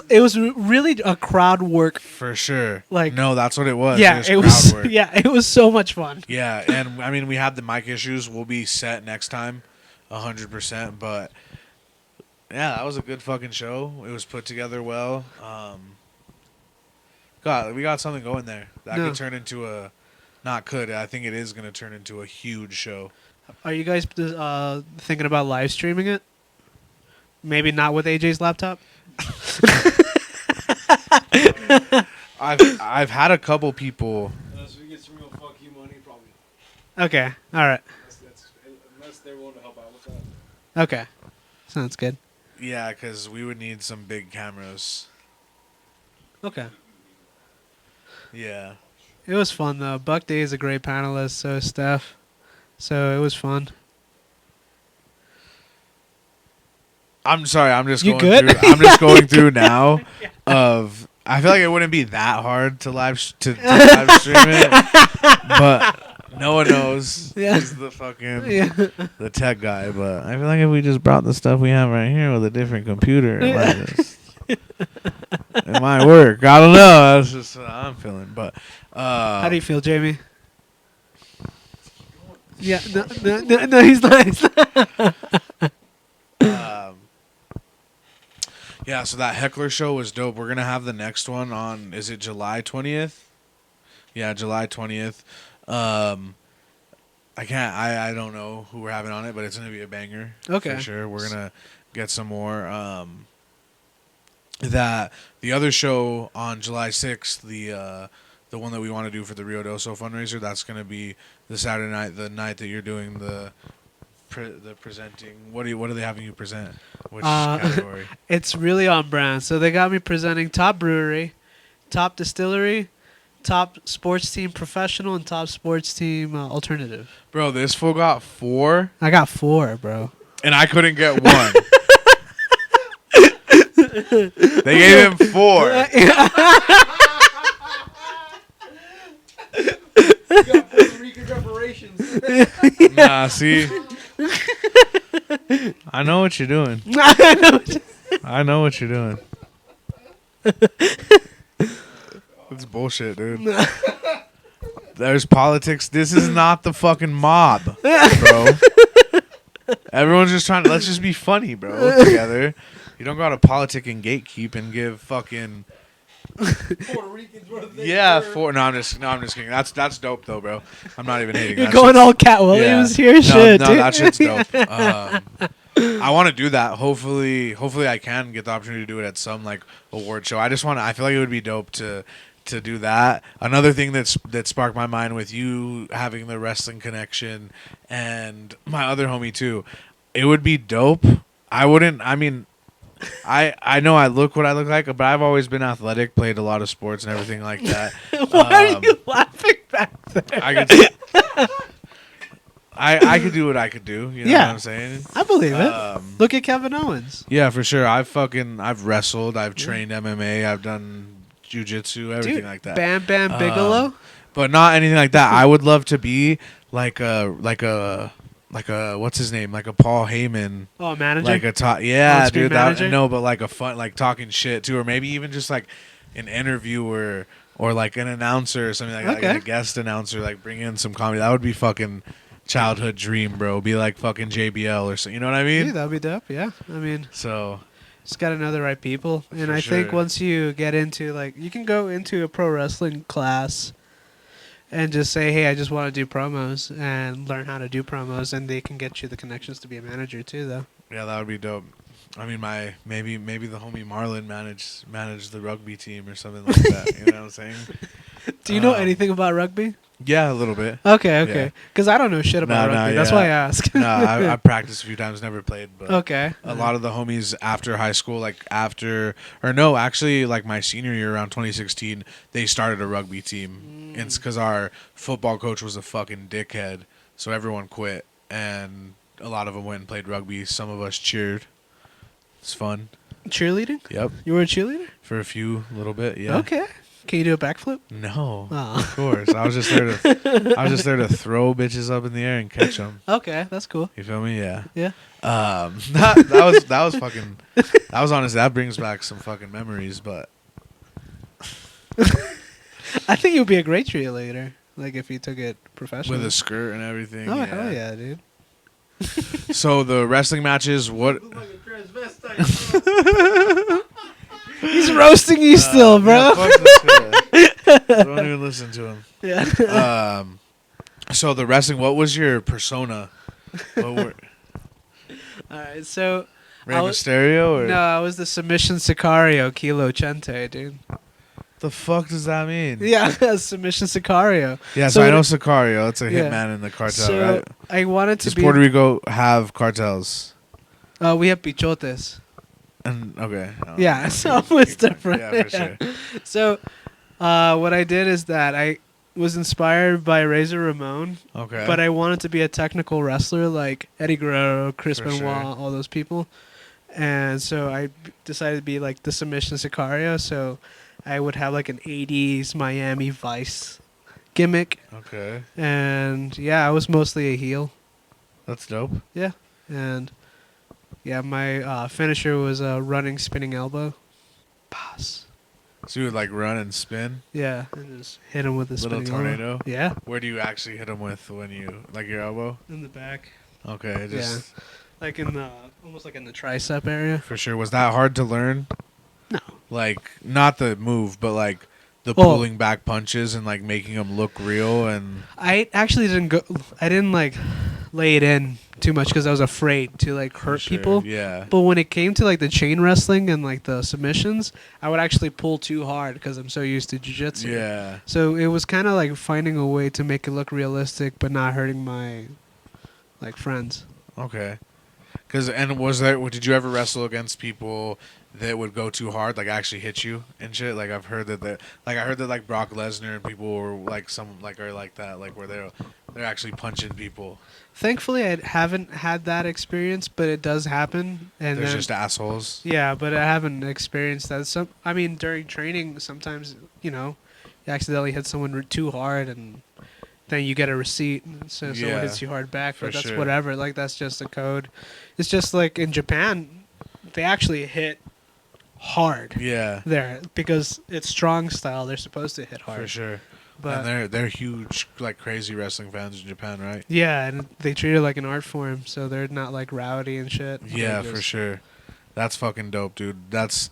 It was really a crowd work. for sure. Like- no, that's what it was. Yeah, it it was was. crowd work. Yeah, it was so much fun. Yeah, and I mean, we had the mic issues. We'll be set next time, 100%. But yeah, that was a good fucking show. It was put together well. God, we got something going there that No. could turn into a. Not could. I think it is going to turn into a huge show. Are you guys thinking about live streaming it? Maybe not with AJ's laptop. I've had a couple people. Unless we get some real fuck you money, probably. Okay. All right. Unless they're willing to help out with that. Okay. Sounds good. Yeah, because we would need some big cameras. Okay. Yeah. It was fun though. Buck Day is a great panelist. So is Steph. So it was fun. I'm sorry. I'm just You going good? through. I'm just going through now. I feel like it wouldn't be that hard to live stream it, but no one knows. Yeah. He's the fucking Yeah. the tech guy. But I feel like if we just brought the stuff we have right here with a different computer, it might work. I don't know. That's just what I'm feeling. But How do you feel, Jamie? Yeah. No, he's nice. Yeah, so that heckler show was dope. We're gonna have the next one on. Is it July 20th? Yeah, July 20th. I can't. I don't know who we're having on it, but it's gonna be a banger. Okay. For sure. We're gonna get some more. That the other show on July 6th, the one that we want to do for the Rio Doso fundraiser, that's gonna be the Saturday night, the night that you're doing the presenting. What are they having you present? Which category? It's really on brand. So they got me presenting top brewery, top distillery, top sports team professional, and top sports team alternative. Bro, this fool got 4, I got 4, bro. and I couldn't get 1. They gave him 4. Nah, see, I know what you're doing. I know what you're doing. It's bullshit, dude. There's politics. This is not the fucking mob, bro. Everyone's just trying to, let's just be funny, bro, together. You don't gotta politic and gatekeep and give fucking Puerto Ricans, what they yeah were. no, I'm just kidding. That's dope though, bro. I'm not even hating. You're That going shit's- all Cat Williams here, no, shit. no, dude. that shit's dope. I want to do that. Hopefully I can get the opportunity to do it at some like award show. I feel like it would be dope to do that. Another thing that sparked my mind with you having the wrestling connection and my other homie too. It would be dope. I know I look what I look like, but I've always been athletic, played a lot of sports and everything like that. Why are you laughing back there? I could do what I could do. You know Yeah. what I'm saying? I believe it. Look at Kevin Owens. Yeah, for sure. I've wrestled. I've trained MMA. I've done jiu-jitsu, everything Dude, like that. Bam Bam Bigelow. But not anything like that. I would love to be like a what's his name? Like a Paul Heyman. Oh, manager. Like a yeah, On-screen dude. manager? No, but like a fun, like talking shit too, or maybe even just like an interviewer or like an announcer or something like that, Okay. like a guest announcer, like bring in some comedy. That would be fucking childhood dream, bro. Be like fucking JBL or something. You know what I mean? Dude, that'd be dope. Yeah. I mean, So just gotta know the right people. And For I think sure. once you get into like, you can go into a pro wrestling class and just say, hey, I just want to do promos and learn how to do promos, and they can get you the connections to be a manager too, though. yeah, that would be dope. I mean, maybe the homie Marlon managed the rugby team or something like that. You know what I'm saying? Do you know anything about rugby? Yeah, a little bit. Okay. Yeah. Because I don't know shit about No, rugby. That's yeah. why I ask. No, I practiced a few times, never played, but Okay. a lot of the homies after high school, actually, like my senior year around 2016, they started a rugby team. It's because our football coach was a fucking dickhead, so everyone quit, and a lot of them went and played rugby. Some of us cheered. It's fun. Cheerleading? Yep, You were a cheerleader? for a little bit. Yeah. Okay. Can you do a backflip? No, Oh. of course. I was just there to throw bitches up in the air and catch them. Okay, that's cool. You feel me? Yeah. Yeah. That was fucking. That was honestly, that brings back some fucking memories. But I think you'd be a great cheerleader. Like if you took it professionally. with a skirt and everything. Oh, hell yeah, dude. So the wrestling matches, what? Like a transvestite. He's roasting you still, bro. Yeah, fuck this guy. Don't even listen to him. Yeah. So the wrestling, what was your persona? What were, All right, so Rey I was- Mysterio or no, I was the submission Sicario Kilo Chente, dude. the fuck does that mean? Yeah, submission Sicario. Yeah, So so I know it- Sicario. It's a Yeah. hitman in the cartel, So right? I wanted to Does be. Puerto Rico have cartels? We have pichotes. And okay. Oh, Yeah, so it's different. Yeah, for sure. So, what I did is that I was inspired by Razor Ramon, Okay. but I wanted to be a technical wrestler like Eddie Guerrero, Chris For Benoit, sure. all those people. And so I decided to be like the submission Sicario. So I would have like an 80s Miami Vice gimmick. Okay. And yeah, I was mostly a heel. That's dope. Yeah. And yeah, my finisher was a running spinning elbow. Boss. So you would like run and spin? Yeah, and just hit him with a Little spinning elbow. tornado? Yeah, Where do you actually hit him with when you, like your elbow? in the back. Okay, just Like in the almost like in the tricep area. for sure. Was that hard to learn? No. Like, not the move, but like the pulling back punches and like making them look real. And I actually didn't go. I didn't like lay it in too much because I was afraid to like hurt people. Yeah. But when it came to like the chain wrestling and like the submissions, I would actually pull too hard because I'm so used to jiu-jitsu. Yeah. So it was kind of like finding a way to make it look realistic, but not hurting my like friends. Okay. Did you ever wrestle against people that would go too hard, like actually hit you and shit? Like I've heard that like Brock Lesnar and people were like are like that, like where they're actually punching people. Thankfully, I haven't had that experience, but it does happen. And They're then, just assholes. yeah, but I haven't experienced that. During training, sometimes you accidentally hit someone too hard, and then you get a receipt, so someone hits you hard back. But that's whatever. Like that's just a code. It's just like in Japan, they actually hit hard. Yeah. There because it's strong style. They're supposed to hit hard. For sure. But and they're huge, like crazy wrestling fans in Japan, right? yeah, and they treat it like an art form, so they're not like rowdy and shit. Yeah, for sure. That's fucking dope, dude. That's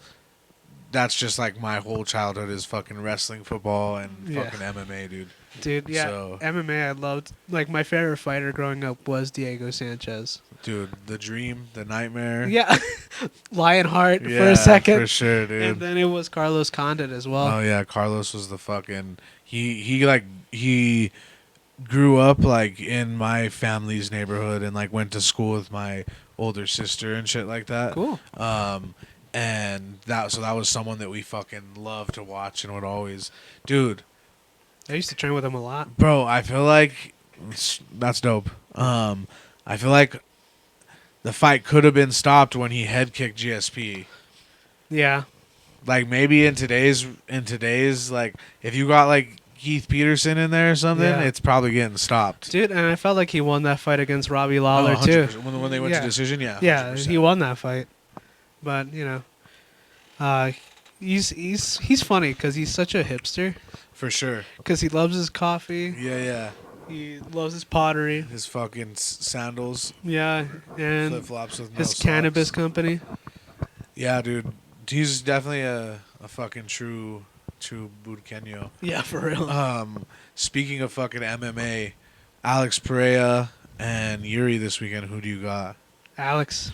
just like my whole childhood is fucking wrestling, football, and fucking MMA, dude. Dude, yeah, So, MMA I loved. Like my favorite fighter growing up was Diego Sanchez. dude, the dream, the nightmare. Yeah, Lionheart Yeah, for a second, for sure, dude. and then it was Carlos Condit as well. Oh yeah, Carlos was the fucking he grew up like in my family's neighborhood and like went to school with my older sister and shit like that. Cool. And that was someone that we fucking loved to watch and would always, dude. I used to train with him a lot. Bro, I feel like that's dope. I feel like the fight could have been stopped when he head kicked GSP. Yeah. Like maybe in today's like if you got like Keith Peterson in there or something, it's probably getting stopped. Dude, and I felt like he won that fight against Robbie Lawler Oh, too. When they went to decision, yeah. Yeah, 100%. he won that fight. But he's funny because he's such a hipster. For sure. Because he loves his coffee. Yeah. He loves his pottery. His fucking sandals. Yeah, and Flip-flops with no his socks. cannabis company. Yeah, dude. He's definitely a fucking true Burqueño. Yeah, for real. Speaking of fucking MMA, Alex Pereira and Yuri this weekend, who do you got? Alex.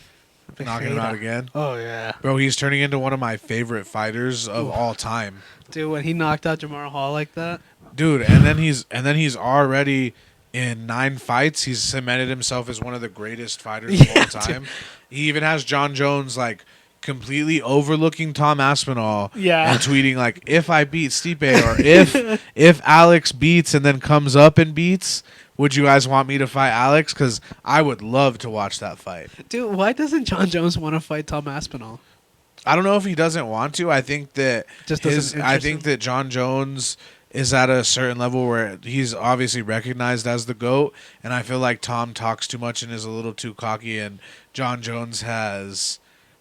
Knocking him out again? Oh, yeah. Bro, he's turning into one of my favorite fighters of all time. Dude, when he knocked out Jamar Hall like that. Dude, and then he's already in 9 fights. He's cemented himself as one of the greatest fighters of all time. Dude. He even has John Jones like completely overlooking Tom Aspinall and tweeting like, if I beat Stipe or if Alex beats and then comes up and beats, would you guys want me to fight Alex? Because I would love to watch that fight. Dude, why doesn't John Jones want to fight Tom Aspinall? I don't know if he doesn't want to. I think that John Jones is at a certain level where he's obviously recognized as the GOAT, and I feel like Tom talks too much and is a little too cocky, and John Jones has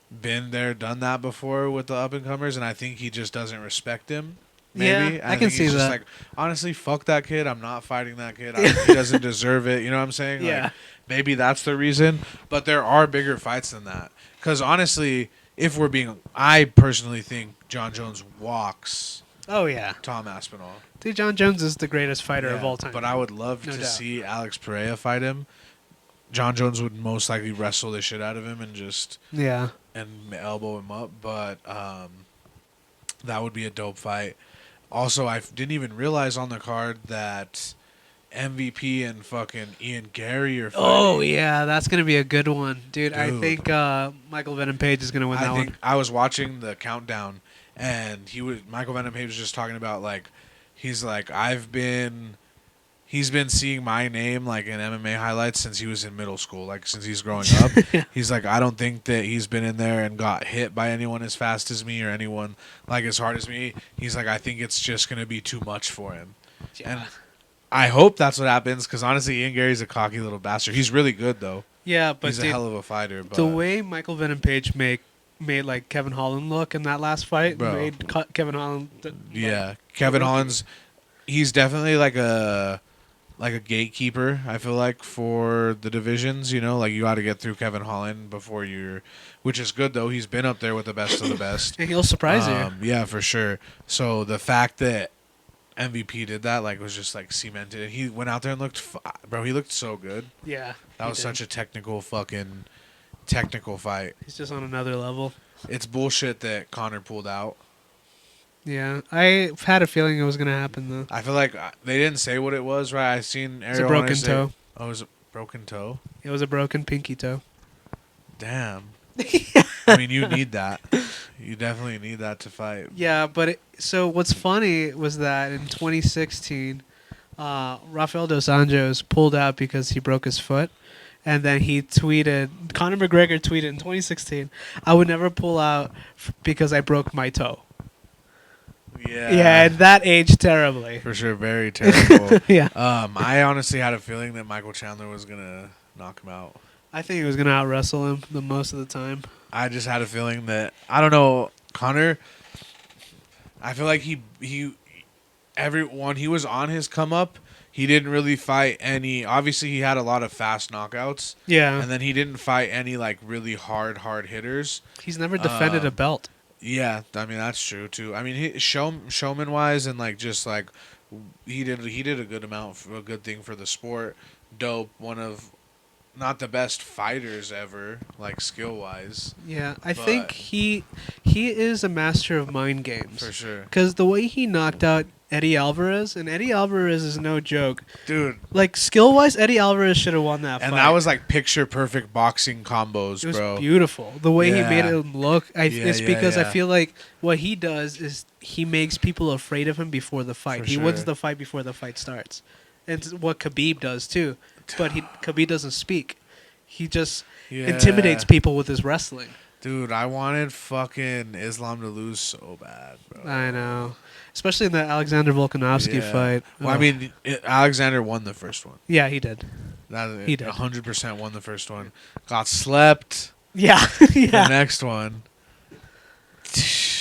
been there, done that before with the up-and-comers, and I think he just doesn't respect him. Maybe. Yeah, I can see he's that. Just like, honestly, fuck that kid. I'm not fighting that kid. He doesn't deserve it. You know what I'm saying? Yeah. Like, maybe that's the reason. But there are bigger fights than that. Because honestly, I personally think John Jones walks. Oh, yeah. Tom Aspinall. Dude, John Jones is the greatest fighter of all time. But I would love to see Alex Pereira fight him. John Jones would most likely wrestle the shit out of him and just and elbow him up. But that would be a dope fight. Also, I didn't even realize on the card that MVP and fucking Ian Gary are fighting. Oh, yeah. That's going to be a good one. Dude, I think Michael Venom Page is going to win that one. I was watching the countdown, and Michael Venom Page was just talking about, like, he's like, he's been seeing my name, like, in MMA highlights since he was in middle school, like, since he's growing up. He's like, I don't think that he's been in there and got hit by anyone as fast as me or anyone, like, as hard as me. He's like, I think it's just going to be too much for him. Yeah. And I hope that's what happens, because, honestly, Ian Gary's a cocky little bastard. He's really good, though. Yeah, but he's a hell of a fighter. But the way Michael Venom Page made like Kevin Holland look in that last fight, made Kevin Holland... Kevin Holland's... He's definitely like a like a gatekeeper. I feel like for the divisions, you know, like you got to get through Kevin Holland before you're, which is good though. He's been up there with the best of the best. And he'll surprise you. Yeah, for sure. So the fact that MVP did that, like, was just like cemented. And he went out there and looked, bro. He looked so good. Yeah. That was such a technical fight. He's just on another level. It's bullshit that Connor pulled out. Yeah, I had a feeling it was gonna happen though. I feel like they didn't say what it was, right? I seen Ariel. It's a broken toe. Oh, it was a broken toe. It was a broken pinky toe. Damn. I mean, you need that. You definitely need that to fight. Yeah, but so what's funny was that in 2016, Rafael dos Anjos pulled out because he broke his foot, and then he tweeted. Conor McGregor tweeted in 2016, "I would never pull out because I broke my toe." Yeah. Yeah, and that aged terribly. For sure, very terrible. Yeah. I honestly had a feeling that Michael Chandler was gonna knock him out. I think he was gonna out wrestle him the most of the time. I just had a feeling that I don't know, Connor. I feel like he when he was on his come up, he didn't really fight any. Obviously, he had a lot of fast knockouts. Yeah. And then he didn't fight any like really hard hitters. He's never defended a belt. Yeah, I mean that's true too. I mean, showman wise and like just like he did a good a good thing for the sport. Dope, one of not the best fighters ever, like skill wise. Yeah, I think he is a master of mind games For sure. because the way he knocked out Eddie Alvarez, and Eddie Alvarez is no joke. Dude. Like, skill-wise, Eddie Alvarez should have won that fight. And that was like picture-perfect boxing combos, it was bro. beautiful. The way he Yeah. made him look, it's because I yeah. feel like what he does is he makes people afraid of him before the fight. For He sure. wins the fight before the fight starts. And it's what Khabib does, too. But Khabib doesn't speak. He just intimidates people with his wrestling. Dude, I wanted fucking Islam to lose so bad, bro. I know. Especially in the Alexander Volkanovski Yeah. fight. Well, I Oh. mean, Alexander won the first one. Yeah, he did. He did. 100% won the first one. Got slept. Yeah. The Yeah. next one.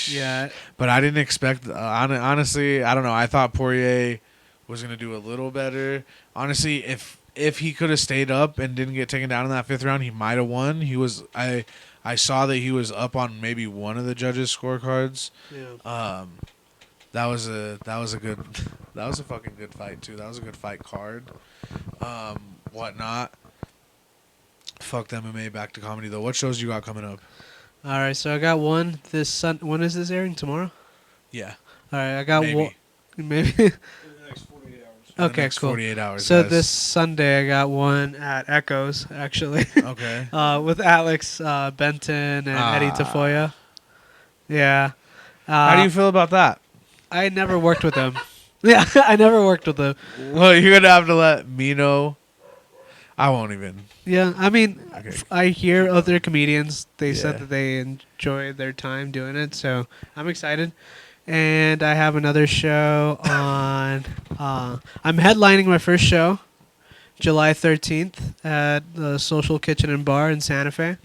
Yeah. But I didn't expect. Honestly, I don't know. I thought Poirier was gonna do a little better. Honestly, if he could have stayed up and didn't get taken down in that fifth round, he might have won. He was. I saw that he was up on maybe one of the judges' scorecards. Yeah. That was a fucking good fight too. That was a good fight card. Whatnot. Fuck the MMA, back to comedy though. What shows you got coming up? All right, so I got one this when is this airing? Tomorrow? Yeah. All right, I got Maybe. one. Maybe. In the next 48 hours. In the Okay, next cool. 48 hours. So guys. this Sunday I got one at Echoes actually. Okay. With Alex Benton and Eddie Tafoya. Yeah. How do you feel about that? I never worked with them. Yeah, I never worked with them. Well, you're gonna have to let me know. I won't even. Yeah, I mean, Okay. I hear other comedians. They said Yeah. that they enjoy their time doing it, so I'm excited. And I have another show on. I'm headlining my first show, July 13th at the Social Kitchen and Bar in Santa Fe.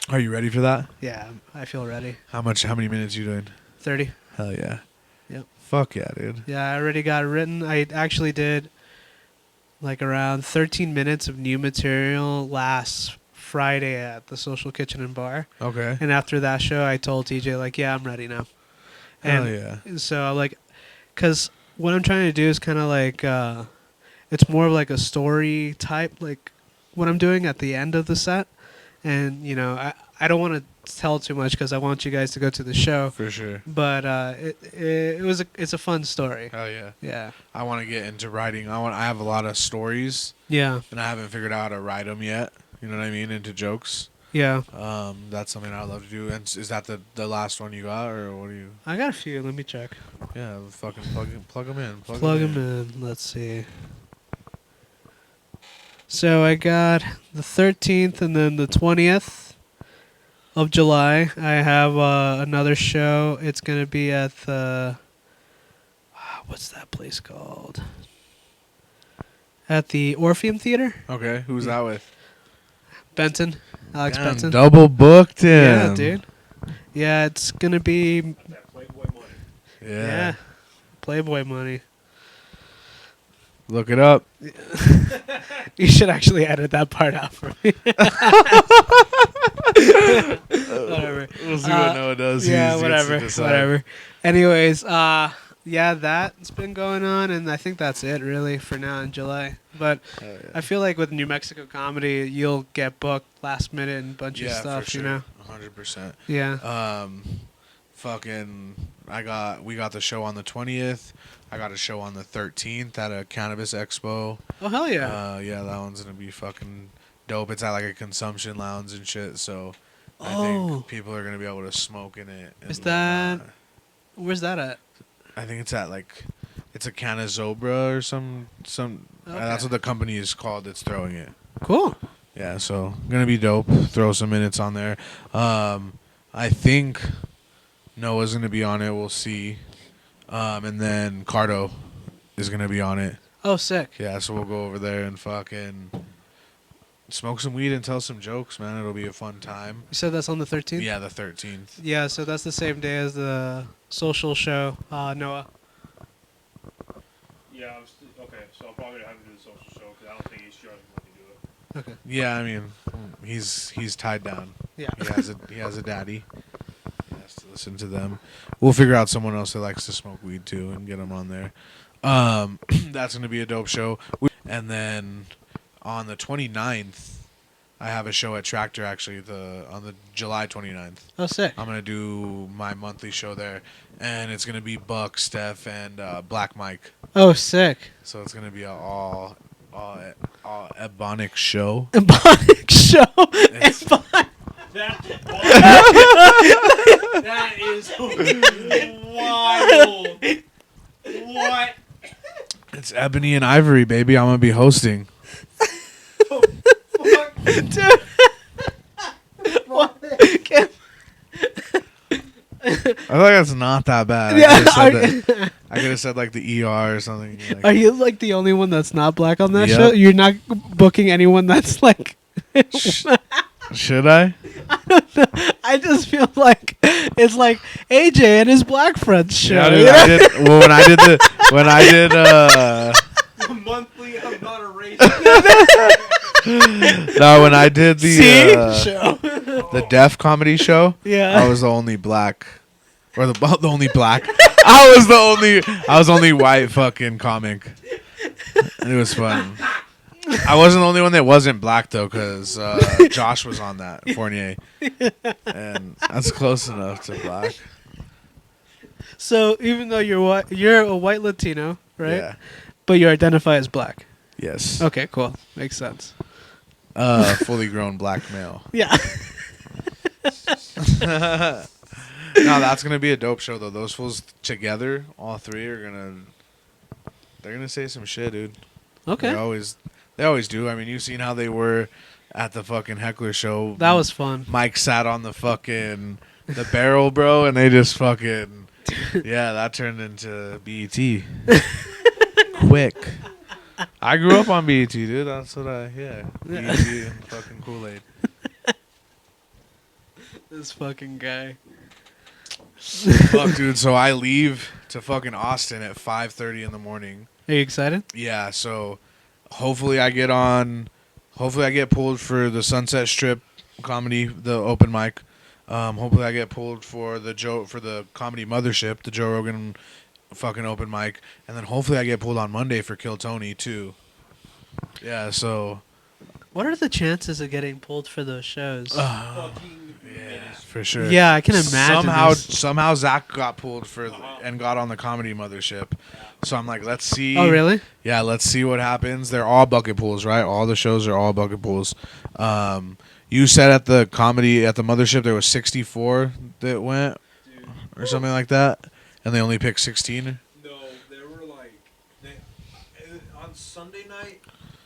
Are you ready for that? Yeah, I feel ready. How many minutes you doing? 30. Hell yeah. Yep. Fuck yeah, dude. Yeah, I already got it written. I actually did like around 13 minutes of new material last Friday at the Social Kitchen and Bar. Okay. And after that show, I told TJ, like, yeah, I'm ready now. Hell And yeah. so, like, because what I'm trying to do is kind of like, it's more of like a story type, like what I'm doing at the end of the set. And, you know, I don't want to tell too much because I want you guys to go to the show. For sure. But it's a fun story. Hell yeah. Yeah. I want to get into writing. I have a lot of stories, Yeah. and I haven't figured out how to write them yet. You know what I mean? Into jokes. Yeah. That's something I'd love to do. And is that the last one you got, or what do you? I got a few. Let me check. Yeah, fucking plug them in. Plug them in. Let's see. So I got the 13th and then the 20th of July. I have another show. It's going to be at the... what's that place called? At the Orpheum Theater. Okay, who's that with? Benton. Alex Damn, Benton. double booked him. Yeah, dude. Yeah, it's going to be... That Playboy money. Yeah. Playboy money. Look it up. You should actually edit that part out for me. Whatever. We'll see what Noah does. Yeah, He gets to whatever. decide. Whatever. Anyways, yeah, that's been going on, and I think that's it really for now in July. But I feel like with New Mexico comedy, you'll get booked last minute and a bunch of stuff. For sure. You know. 100%. Yeah. We got the show on the 20th. I got a show on the 13th at a cannabis expo. Oh hell yeah. Yeah, that one's gonna be fucking dope. It's at like a consumption lounge and shit, so I Oh. think people are gonna be able to smoke in it. and Is that? whatnot. Where's that at? I think it's at like, it's a Canazobra or some. That's what the company is called that's throwing it. Cool. Yeah, so gonna be dope. Throw some minutes on there. I think Noah's gonna be on it. We'll see. And then Cardo is gonna be on it. Oh, sick. Yeah, so we'll go over there and fucking smoke some weed and tell some jokes, man. It'll be a fun time. You said that's on the 13th? Yeah, the 13th. Yeah, so that's the same day as the social show, Noah. Yeah, okay, so I'll probably have to do the social show because I don't think he's sure I can do it. Okay. Yeah, I mean, he's tied down. Yeah. He has a daddy. He has to listen to them. We'll figure out someone else that likes to smoke weed too and get him on there. That's gonna be a dope show. And then on the 29th, I have a show at Tractor actually. On the July 29th. Oh, sick. I'm gonna do my monthly show there, and it's gonna be Buck, Steph, and Black Mike. Oh, sick. So it's gonna be a all ebonic show. Ebonic show. It's- Ebonic. That is wild. What? It's Ebony and Ivory, baby. I'm gonna be hosting. Dude. What? Can't- I feel like that's not that bad. Yeah, I could have said like the ER or something. Like, Are you like the only one that's not black on that Yep. show? You're not booking anyone that's like. should I? I just feel like it's like AJ and his black friends show. Yeah, you dude, know? I did. Well, when I did The monthly I'm not a racist. no, when I did See? the Show. the deaf comedy show, Yeah. I was the only black, or the only black. I was the only white fucking comic, and it was fun. I wasn't the only one that wasn't black though, because Josh was on that Fournier, and that's close enough to black. So even though you're white, you're a white Latino, right? Yeah. But you identify as black. Yes. Okay, cool. Makes sense. Fully grown black male. Yeah. No, that's gonna be a dope show though. Those fools together, all three they're gonna say some shit, dude. Okay. They always do. I mean, you've seen how they were at the fucking heckler show. That was fun. Mike sat on the barrel, bro, and they just fucking yeah, that turned into BET. Quick. I grew up on BET, dude. That's what BET and fucking Kool-Aid. This fucking guy. Fuck, dude. So I leave to fucking Austin at 5:30 in the morning. Are you excited? Yeah, so hopefully I get pulled for the Sunset Strip comedy, the open mic. Hopefully I get pulled for the comedy Mothership, the Joe Rogan fucking open mic, and then hopefully I get pulled on Monday for Kill Tony too. Yeah, so What are the chances of getting pulled for those shows? Fucking yeah, for sure. Yeah, I can imagine. Somehow Zach got pulled and got on the comedy Mothership. So I'm like, let's see. Oh, really? Yeah, let's see what happens. They're all bucket pools, right? All the shows are all bucket pools. You said at the Mothership there was 64 that went, dude. or something like that, and they only picked 16. No, there were like on Sunday night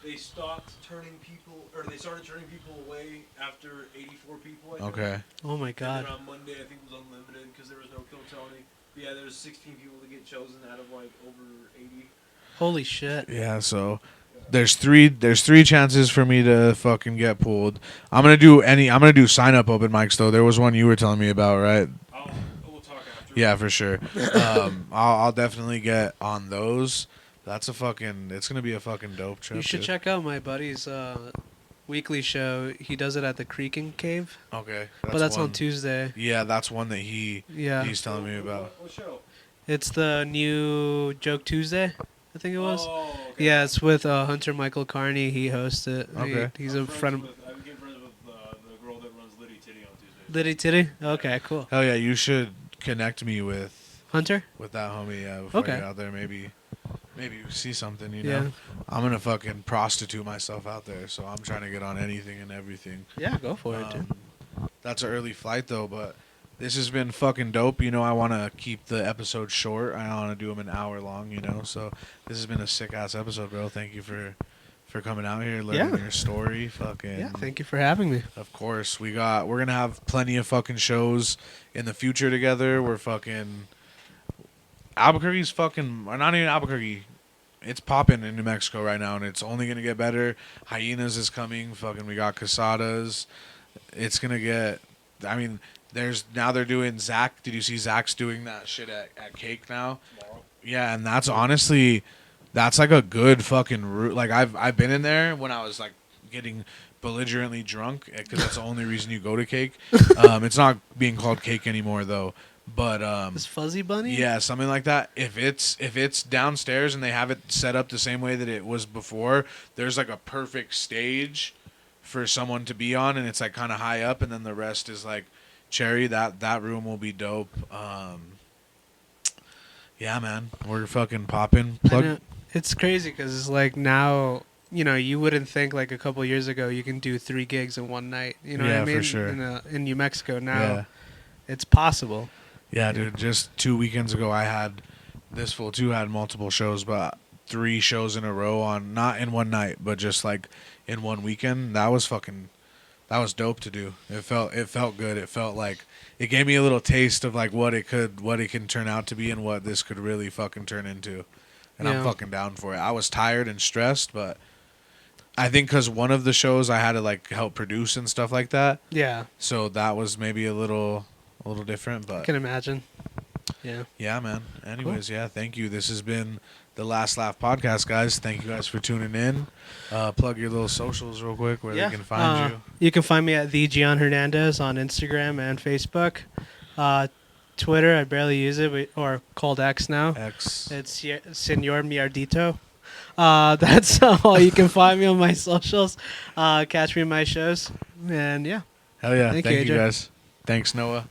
they started turning people away after 84 people. I think. Okay. Oh my And god. then on Monday I think it was unlimited because there was no Kill Tony. But yeah, there was 16 people to get chosen out of like over 80. Holy shit. Yeah, so there's three chances for me to fucking get pulled. I'm gonna do sign up open mics though. There was one you were telling me about, right? We'll talk after. Yeah, for sure. I'll definitely get on those. That's a fucking. It's gonna be a fucking dope trip. You should dude. check out my buddy's weekly show. He does it at the Creaking Cave, Okay, but that's one. on Tuesday. Yeah, that's one that Yeah, he's telling me about. What show? it's the new Joke Tuesday, I think it was. Oh, okay. Yeah, it's with Hunter Michael Carney. He hosts it. Okay. He's a friend of I became friends with the girl that runs Liddy Titty on Tuesdays. Liddy Titty. Okay, cool. Hell yeah, you should connect me with Hunter. that homie. Yeah, before Okay. I get out there, maybe you see something. You know, Yeah. I'm gonna fucking prostitute myself out there, so I'm trying to get on anything and everything. Yeah, go for it, dude. That's an early flight though, but this has been fucking dope. You know, I want to keep the episodes short. I want to do them an hour long. You know, so this has been a sick ass episode, bro. Thank you for coming out here, learning Yeah. your story. Fucking Yeah, thank you for having me. Of course, we're gonna have plenty of fucking shows in the future together. We're fucking Albuquerque's fucking, or not even Albuquerque. It's popping in New Mexico right now, and it's only gonna get better. Hyenas is coming. Fucking, we got Casadas. It's gonna get. I mean, they're doing Zach. Did you see Zach's doing that shit at Cake now? Tomorrow. Yeah, and that's honestly, that's like a good fucking route. Like I've been in there when I was like getting belligerently drunk because that's the only reason you go to Cake. It's not being called Cake anymore though, but This Fuzzy Bunny? yeah, something like that. If it's downstairs and they have it set up the same way that it was before, there's like a perfect stage for someone to be on, and it's like kind of high up, and then the rest is like cherry. That room will be dope. Yeah, man, we're fucking popping. I Plug. know. It's crazy because it's like now, you wouldn't think like a couple years ago you can do 3 gigs in one night. You know Yeah, what I for mean? sure. In New Mexico now, Yeah. it's possible. Yeah, dude. Just 2 weekends ago, I had this fool too had multiple shows, but 3 shows in a row on not in one night, but just like in one weekend. That was dope to do. It felt good. It felt like it gave me a little taste of like what it can turn out to be and what this could really fucking turn into. And I'm Yeah. fucking down for it. I was tired and stressed, but I think because one of the shows I had to like help produce and stuff like that, Yeah, so that was maybe a little different, I but. can imagine. Yeah. Yeah, man. Anyways, yeah, thank you. This has been the Last Laugh podcast, guys. Thank you guys for tuning in. Plug your little socials real quick where they can find you. You can find me at the Gian Hernandez on Instagram and Facebook. Twitter, I barely use it, or called X now. X. It's Senor Miardito. That's all. You can find me on my socials. Catch me in my shows. And yeah. Hell yeah. Thank Thank you, you AJ. guys. Thanks, Noah.